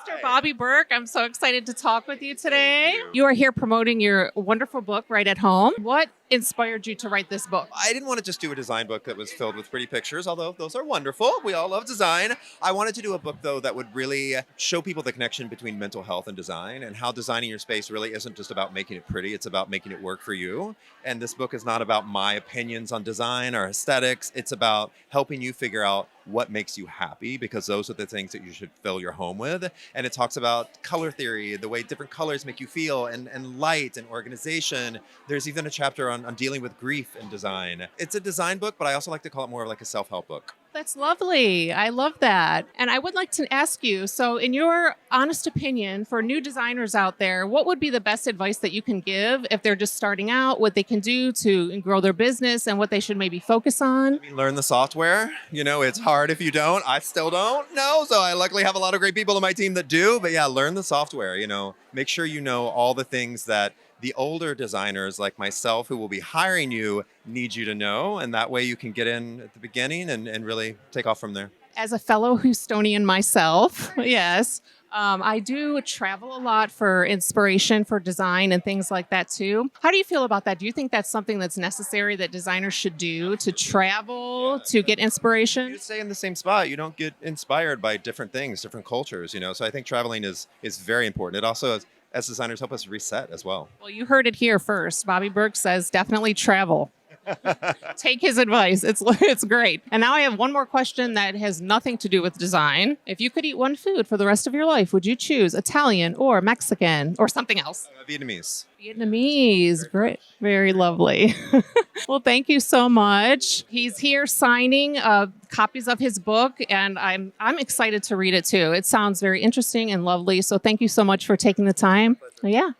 Mr. Bobby Berk, I'm so excited to talk with you today. You are here promoting your wonderful book, Right at Home. What inspired you to write this book? I didn't want to just do a design book that was filled with pretty pictures, although those are wonderful. We all love design. I wanted to do a book, though, that would really show people the connection between mental health and design and how designing your space really isn't just about making it pretty. It's about making it work for you. And this book is not about my opinions on design or aesthetics. It's about helping you figure out what makes you happy, because those are the things that you should fill your home with. And it talks about color theory, the way different colors make you feel, and light and organization. There's even a chapter on dealing with grief in design. It's a design book, but I also like to call it more of like a self-help book. That's lovely. I love that. And I would like to ask you, so in your honest opinion, for new designers out there, what would be the best advice that you can give if they're just starting out, what they can do to grow their business and what they should maybe focus on? I mean, learn the software. You know, it's hard if you don't. I still don't know. So I luckily have a lot of great people on my team that do. But yeah, learn the software. You know, make sure you know all the things that the older designers like myself who will be hiring you need you to know. And that way you can get in at the beginning and really take off from there. As a fellow Houstonian myself, yes, I do travel a lot for inspiration for design and things like that too. How do you feel about that? Do you think that's something that's necessary that designers should do, to travel to get inspiration? You stay in the same spot. You don't get inspired by different things, different cultures, you know. So I think traveling is very important. It also, as designers, help us reset as well. Well, you heard it here first. Bobby Berk says definitely travel. Take his advice. It's great. And now I have one more question that has nothing to do with design. If you could eat one food for the rest of your life, would you choose Italian or Mexican or something else? Vietnamese. Vietnamese. Great. Very lovely. Well, thank you so much. He's here signing copies of his book, and I'm excited to read it too. It sounds very interesting and lovely. So thank you so much for taking the time. Yeah.